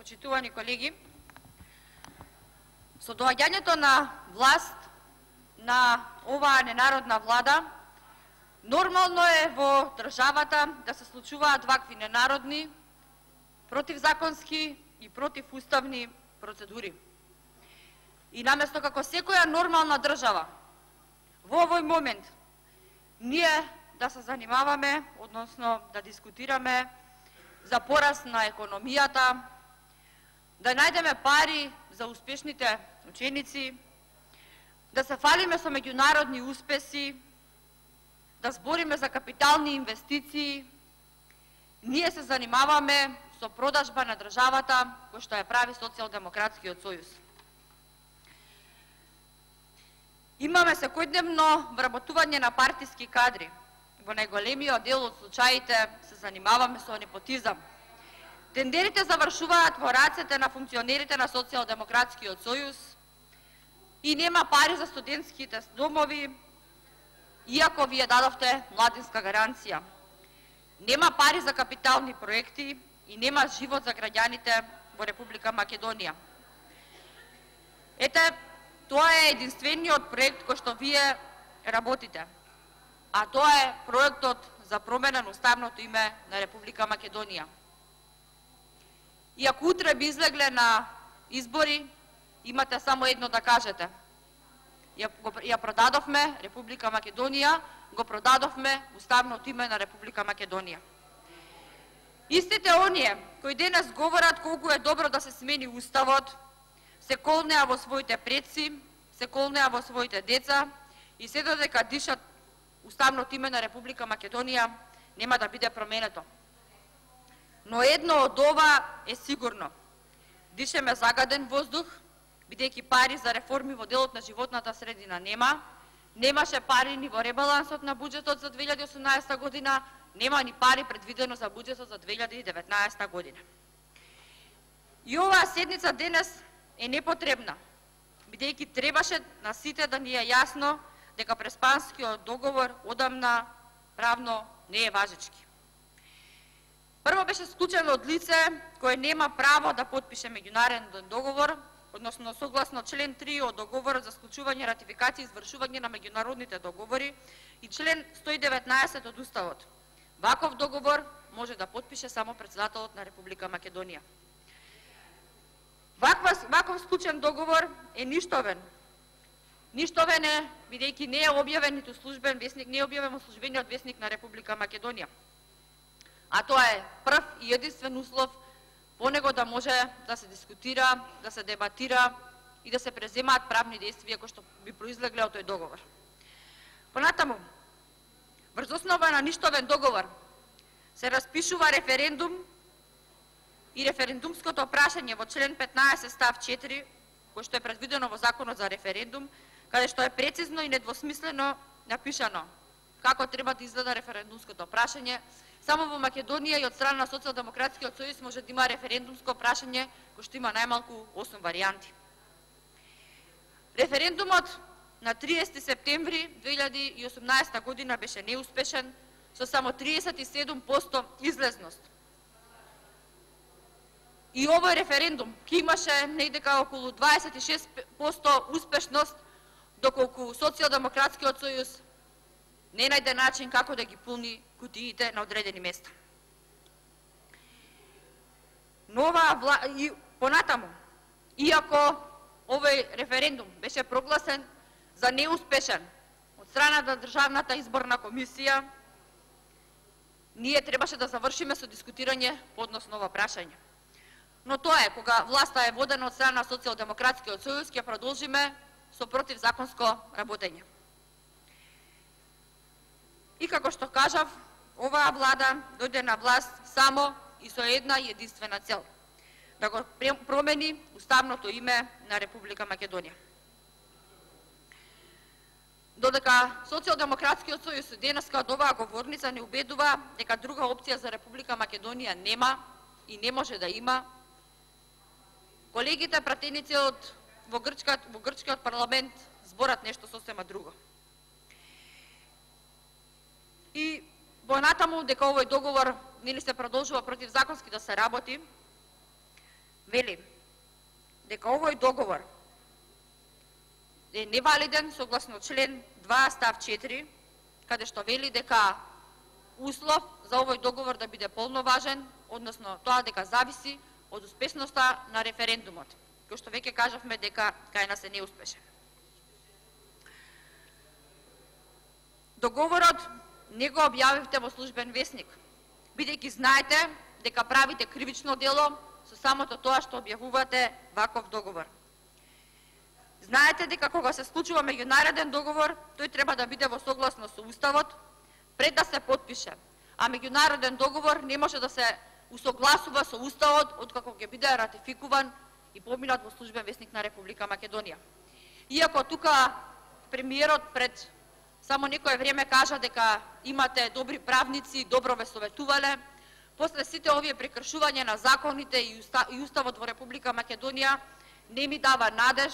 Почитувани колеги, со доаѓањето на власт на оваа ненародна влада, нормално е во државата да се случуваат вакви ненародни, противзаконски и противуставни процедури. И наместо како секоја нормална држава, во овој момент, ние да се занимаваме, односно да дискутираме за пораст на економијата, да најдеме пари за успешните ученици, да се фалиме со меѓународни успеси, да збориме за капитални инвестиции, ние се занимаваме со продажба на државата, кој што ја прави Социјалдемократскиот сојуз. Имаме секојдневно вработување на партиски кадри. Во најголемиот дел од случаите се занимаваме со непотизам. Тендерите завршуваат во рацете на функционерите на Социјалдемократскиот сојуз и нема пари за студентските домови, иако вие дадовте младинска гаранција. Нема пари за капитални проекти и нема живот за граѓаните во Република Македонија. Ете, тоа е единствениот проект кој што вие работите, а тоа е проектот за промена на уставното име на Република Македонија. И ако утре би излегле на избори, имате само едно да кажете. Ја продадовме Република Македонија, го продадовме уставното име на Република Македонија. Истите оние кои денес говорат колку е добро да се смени уставот, се колнеа во своите предци, се колнеа во своите деца и се додека дишат уставното име на Република Македонија нема да биде променето. Но едно од ова е сигурно. Дишеме загаден воздух, бидејќи пари за реформи во делот на животната средина нема, немаше пари ни во ребалансот на буџетот за 2018 година, нема ни пари предвидено за буџетот за 2019 година. И оваа седница денес е непотребна, бидејќи требаше на сите да ни е јасно дека Преспанскиот договор одамна правно не е важечки. Прво беше склучен од лице кое нема право да подпише меѓународен договор, односно согласно член 3 од договорот за склучување, ратификација и извршување на меѓународните договори и член 119 од Уставот. Ваков договор може да подпише само председателот на Република Македонија. Ваков склучен договор е ништовен. Ништовен е бидејќи не е објавен ниту службен весник, не е објавен во службениот весник на Република Македонија. А тоа е прв и единствен услов по него да може да се дискутира, да се дебатира и да се преземаат правни действија кои што би произлегле од тој договор. Понатаму, врз основа на ништовен договор се распишува референдум и референдумското прашање во член 15 став 4, кој што е предвидено во Законот за референдум, каде што е прецизно и недвосмислено напишано како треба да изгледа референдумското прашање. Само во Македонија и од страна на Социјалдемократскиот сојуз може да има референдумско прашање кој што има најмалку 8 варијанти. Референдумот на 30 септември 2018 година беше неуспешен со само 37% излезност. И овој референдум ки имаше негдека околу 26% успешност, доколку Социјалдемократскиот сојуз не најде начин како да ги пулни кутиите на одредени места. И понатаму, иако овој референдум беше прогласен за неуспешен од страна на Државната изборна комисија, ние требаше да завршиме со дискутирање по однос на ова прашање. Но тоа е, кога власта е водена од страна на Социјалдемократскиот сојуз, ќе продолжиме со противзаконско работење. И како што кажав, оваа влада дојде на власт само и со една и единствена цел – да го промени уставното име на Република Македонија. Додека Социјалдемократскиот сојуз денеска од оваа говорница не убедува дека друга опција за Република Македонија нема и не може да има, колегите пратеници во грчкиот парламент зборат нешто сосема друго. И понатаму дека овој договор нели се продолжува противзаконски да се работи, вели дека овој договор е невалиден согласно член 2 став 4, каде што вели дека услов за овој договор да биде полноважен, односно тоа дека зависи од успешноста на референдумот, кој што веќе кажавме дека кај нас е неуспешен. Договорот не го објавивте во службен весник, бидејќи знаете дека правите кривично дело со самото тоа што објавувате ваков договор. Знаете дека кога се склучува меѓународен договор, тој треба да биде во согласност со Уставот пред да се потпише, а меѓународен договор не може да се усогласува со Уставот откако ќе биде ратификуван и поминат во службен весник на Република Македонија. Иако тука премиерот пред само некое време кажа дека имате добри правници, добро ве советувале, после сите овие прекршувања на законите и Уставот во Република Македонија не ми дава надеж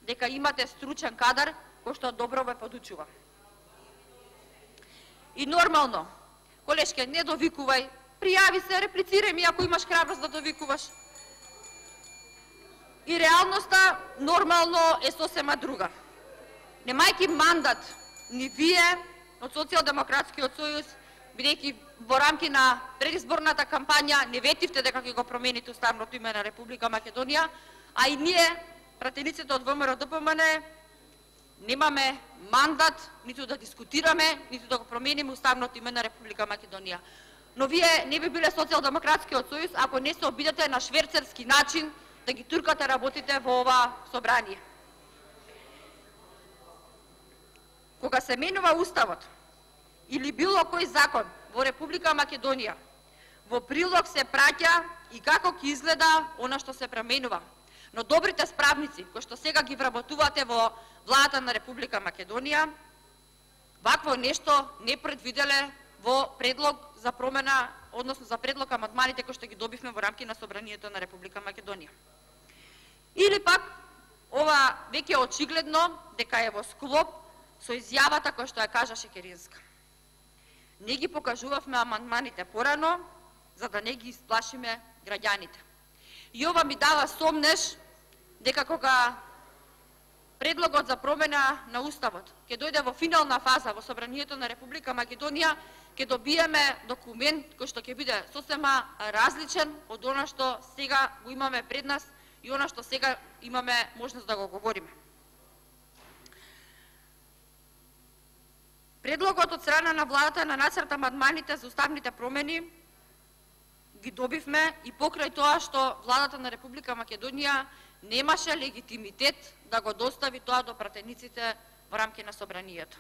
дека имате стручен кадар кој што добро ве подучува. И нормално, колешке, не довикувај, пријави се, реплицирај ми ако имаш храброст да довикуваш. И реалноста нормално е сосема друга. Немајки мандат ни вие од Социјалдемократскиот сојуз, бидејќи во рамки на предизборната кампања не ветивте дека ќе го промените уставното име на Република Македонија, а и ние, пратениците од ВМРО-ДПМН, немаме мандат ниту да дискутираме, ниту да го промениме уставното име на Република Македонија. Но вие не би биле Социјалдемократскиот сојуз ако не се обидете на шверцерски начин да ги туркате работите во ова собрание. Кога се менува Уставот или било кој закон во Република Македонија, во прилог се праќа и како ќе изгледа она што се променува. Но добрите справници, кои што сега ги вработувате во владата на Република Македонија, вакво нешто не предвиделе во предлог за промена, односно за предлог амандманите кои што ги добивме во рамки на Собранието на Република Македонија. Или пак, ова веќе очигледно дека е во склоп со изјавата која што ја кажа Шекеринска. Не ги покажувавме амандманите порано, за да не ги исплашиме граѓаните. И ова ми дава сомнеш дека кога предлогот за промена на Уставот ќе дојде во финална фаза во Собранието на Република Македонија, ќе добиеме документ кој што ќе биде сосема различен од она што сега го имаме пред нас и она што сега имаме можност да го говориме. Предлогот од страна на владата на нацрт амандманите за уставните промени ги добивме и покрај тоа што владата на Република Македонија немаше легитимитет да го достави тоа до пратениците во рамки на Собранието.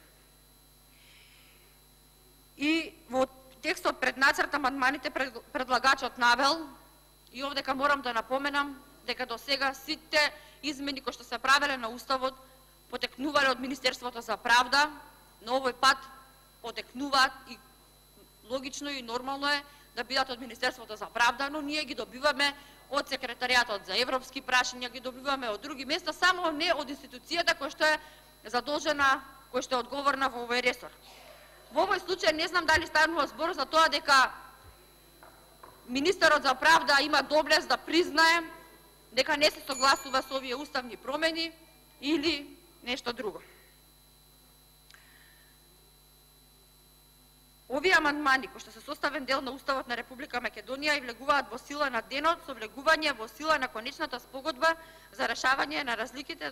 И во текстот пред нацрт амандманите предлагачот навел, и овдека морам да напоменам, дека до сега сите измени кои што се правеле на Уставот потекнувале од Министерството за правда, но овој пат потекнуваат и логично и нормално е да бидат од Министерството за правда, но ние ги добиваме од Секретаријатот за европски прашања, ги добиваме од други места, само не од институцијата која што е задолжена, која што е одговорна во овој ресор. Во овој случај не знам дали станува збор за тоа дека Министерот за правда има доблест да признае дека не се согласува со овие уставни промени или нешто друго. Овие амандмани, кои што се составен дел на Уставот на Република Македонија и влегуваат во сила на денот со влегување во сила на конечната спогодба за решавање на разликите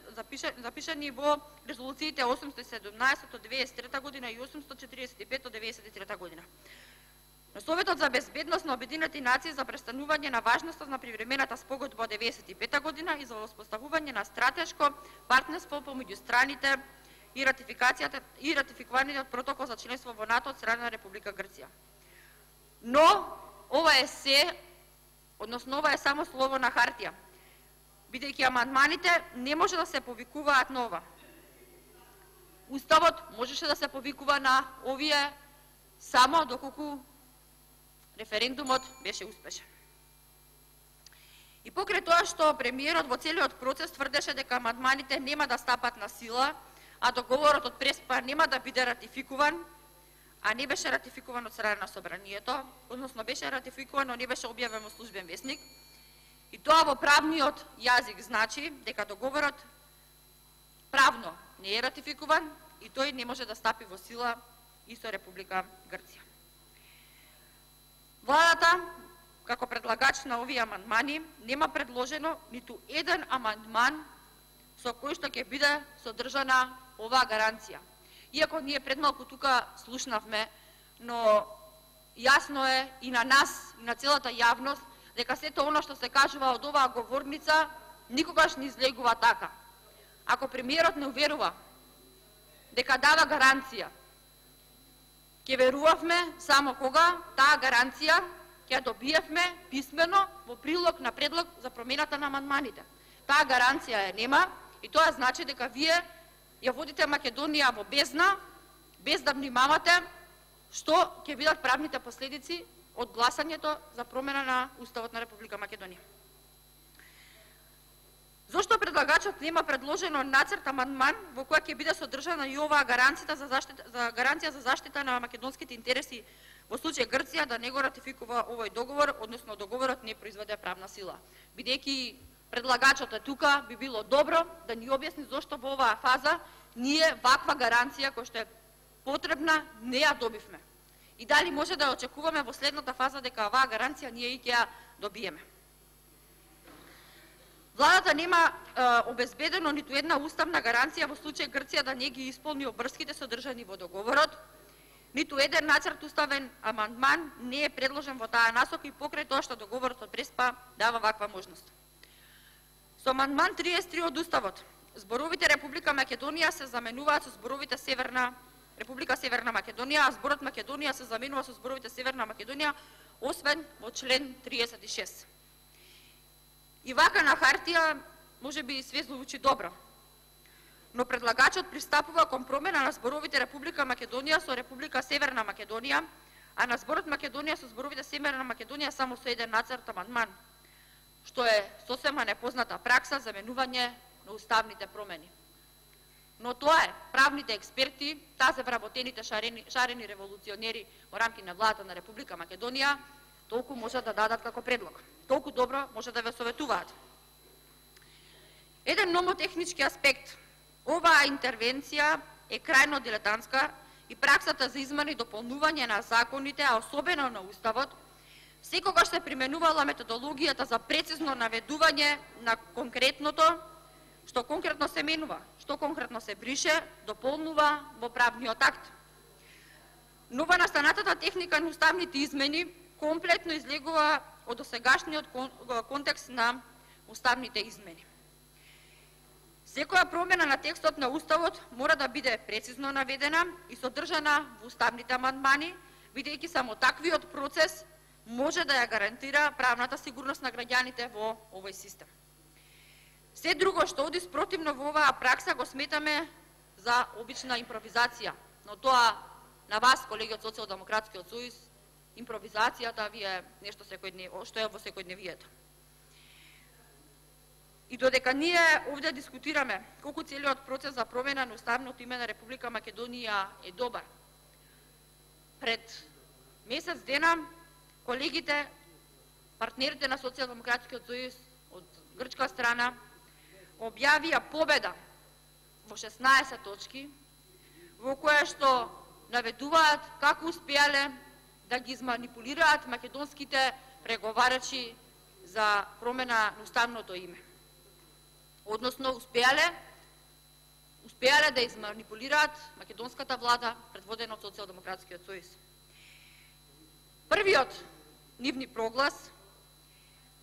запишани во резолуциите 817 од 1993 година и 845 од 1993 година. На Советот за безбедност на Обединените нации за престанување на важноста на привремената спогодба од 1995 година и за воспоставување на стратешко партнерство помеѓу страните и ратификуваниот протокол за членство во НАТО од страна на Република Грција. Но ова е се, односно ова е само слово на хартија, бидејќи амандманите не може да се повикуваат на ова. Уставот можеше да се повикува на овие само доколку референдумот беше успешен. И покрај тоа што премиерот во целиот процес тврдеше дека амандманите нема да стапат на сила, а договорот од Преспа нема да биде ратификуван, а не беше ратификуван од страна на Собранието, односно беше ратификуван, но не беше објавен во службен весник. И тоа во правниот јазик значи дека договорот правно не е ратификуван и тој не може да стапи во сила и со Република Грција. Владата, како предлагач на овие амандмани, нема предложено ниту еден амандман со кој што ќе биде содржана оваа гаранција. Иако ние пред малку тука слушнавме, но јасно е и на нас, и на целата јавност, дека сето оно што се кажува од оваа говорница никогаш не излегува така. Ако премиерот не уверува дека дава гаранција, ќе верувавме само кога таа гаранција ќе добиевме писмено во прилог на предлог за промената на амандманите. Таа гаранција е нема и тоа значи дека вие ја водите Македонија во бездна, без да внимавате што ќе бидат правните последици од гласањето за промена на Уставот на Република Македонија. Зошто предлагачот нема предложено нацрт амандман во која ќе биде содржана и оваа гаранција за заштита на македонските интереси во случај Грција да не го ратификува овој договор, односно договорот не произведе правна сила? Бидејќи предлагачот е тука, би било добро да ни објасни зошто во оваа фаза ние ваква гаранција која што е потребна не ја добивме. И дали може да очекуваме во следната фаза дека оваа гаранција ние и ќе ја добиеме. Владата нема обезбедено ниту една уставна гаранција во случај Грција да не ги исполни обврските содржани во договорот, ниту еден нацрт уставен амандман не е предложен во таа насока и покрај тоа што договорот од Преспа дава ваква можност. Со амандман 33 од Уставот, зборовите Република Македонија се заменуваат со зборовите Република Северна Македонија, а зборот Македонија се заменува со зборовите Северна Македонија, освен во член 36. И вака на хартија може би све звучи добро, но предлагачот пристапува кон промена на зборовите Република Македонија со Република Северна Македонија, а на зборот Македонија со зборовите Северна Македонија само со еден нацрт амандман, што е сосема непозната пракса за менување на уставните промени. Но тоа е, правните експерти, тазе вработените шарени револуционери во рамки на владата на Република Македонија, толку може да дадат како предлог. Толку добро може да ве советуваат. Еден номотехнички аспект. Оваа интервенција е крајно дилетантска и праксата за измена и дополнување на законите, а особено на Уставот, секогаш се применувала методологијата за прецизно наведување на конкретното, што конкретно се менува, што конкретно се брише, дополнува во правниот акт. Нова настанатата техника на уставните измени комплетно излегува од досегашниот контекст на уставните измени. Секоја промена на текстот на Уставот мора да биде прецизно наведена и содржана во уставните амандмани, бидејќи само таквиот процес може да ја гарантира правната сигурност на граѓаните во овој систем. Се друго што оди спротивно во оваа пракса го сметаме за обична импровизација, но тоа на вас, колеги од Социјалдемократскиот сојуз, импровизацијата ви е нешто што е во секојдневието. И додека ние овде дискутираме колку целиот процес за промена на уставното име на Република Македонија е добар, пред месец дена колегите, партнерите на Социјалдемократскиот сојуз од грчка страна објавија победа во 16 точки, во која што наведуваат како успеале да ги изманипулираат македонските преговарачи за промена на уставното име. Односно, успеале да изманипулираат македонската влада, предводена од Социјалдемократскиот сојуз. Првиот нивни проглас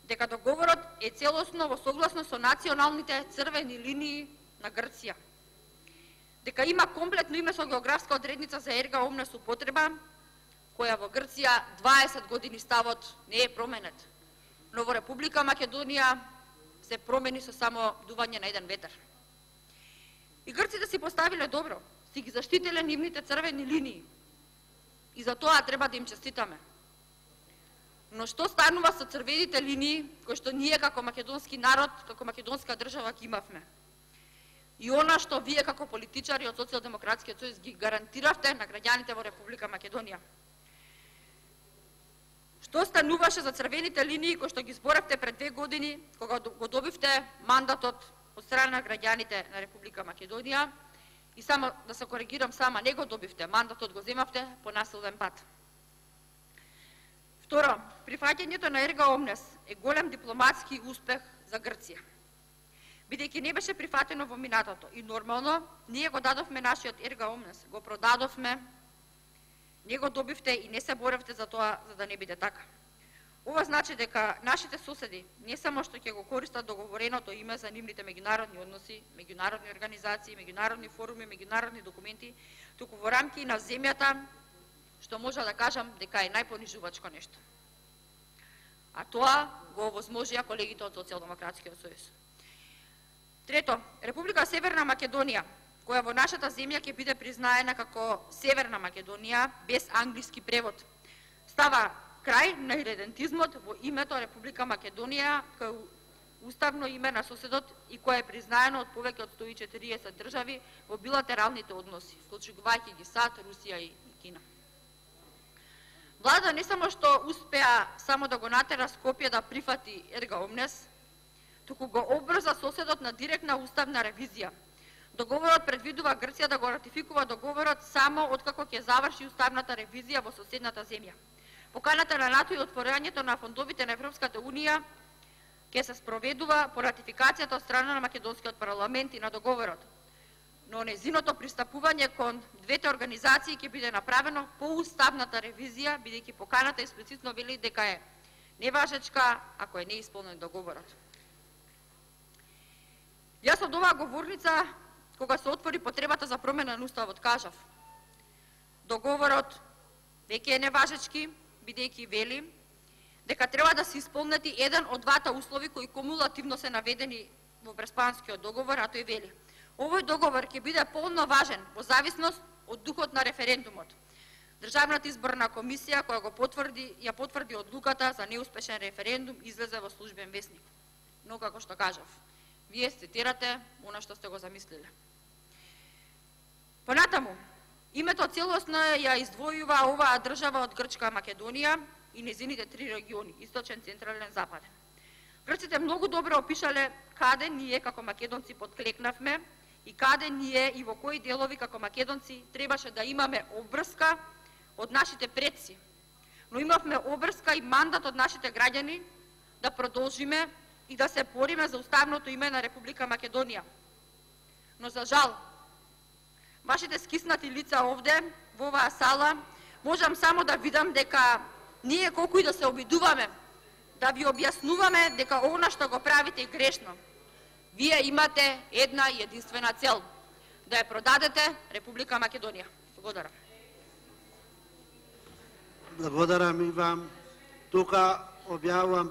дека договорот е целосно во согласно со националните црвени линии на Грција, дека има комплетно име со географска одредница за ерга омнес употреба, која во Грција 20 години ставот не е променет, но во Република Македонија се промени со само дување на еден ветер. И грците си поставиле добро, си ги заштителе нивните црвени линии и за тоа треба да им честитаме. Но што станува со црвените линии кои што ние како македонски народ, како македонска држава ги имавме? И она што вие како политичари од Социјалдемократскиот сојуз ги гарантиравте на граѓаните во Република Македонија. Што стануваше за црвените линии кои што ги зборавте пред 2 години, кога го добивте мандатот од страна на граѓаните на Република Македонија, и само да се коригирам сама, не го добивте, мандатот го земавте по насилен пат. Второ, прифаќањето на Ерга Омнес е голем дипломатски успех за Грција. Бидејќи не беше прифатено во минатото и нормално, ние го дадовме нашиот Ерга Омнес, го продадовме, не го добивте и не се боравте за тоа, за да не биде така. Ова значи дека нашите соседи не само што ќе го користат договореното име за нивните меѓународни односи, меѓународни организации, меѓународни форуми, меѓународни документи, туку во рамки на земјата, што може да кажам дека е најпонижувачко нешто. А тоа го овозможија колегите од Социјалдемократскиот сојуз. Трето, Република Северна Македонија, која во нашата земја ќе биде признаена како Северна Македонија без англиски превод, става крај на иредентизмот во името Република Македонија кај уставно име на соседот и кое е признаено од повеќе од 140 држави во билатералните односи, вклучувајќи ги САД, Русија и Кина. Влада не само што успеа само да го натера Скопје да прифати Ерга Омнес, туку го обрза соседот на директна уставна ревизија. Договорот предвидува Грција да го ратификува договорот само откако ќе заврши уставната ревизија во соседната земја. Поканата на НАТО и отворањето на фондовите на Европската Унија ќе се спроведува по ратификацијата од страна на македонскиот парламент и на договорот. Но незиното пристапување кон двете организации ќе биде направено по уставната ревизија, бидејќи поканата експлицитно вели дека е неважечка ако е неисполнен договорот. Јас од оваа говорница, кога се отвори потребата за промена на уставот, кажав: договорот веќе е неважечки, бидејќи вели дека треба да се исполнети еден од двата услови кои кумулативно се наведени во Преспанскиот договор, а тој вели: овој договор ќе биде полно важен во зависност од духот на референдумот. Државната изборна комисија која го потврди одлуката за неуспешен референдум излезе во службен весник. Но како што кажав, вие цитирате она што сте го замислиле. Понатаму, името целосно ја издвојува оваа држава од Грчка Македонија и незините 3 региони, источен, централен, западен. Грците многу добро опишале каде ние како македонци подклекнавме и каде ние и во кои делови како македонци требаше да имаме обврска од нашите предци. Но имавме обврска и мандат од нашите граѓани да продолжиме и да се бориме за уставното име на Република Македонија. Но за жал, вашите скиснати лица овде, во оваа сала, можам само да видам дека ние колку и да се обидуваме да ви објаснуваме дека она што го правите е грешно, вие имате една и единствена цел – да ја продадете Република Македонија. Благодарам. Благодарам и вам. Тука објавувам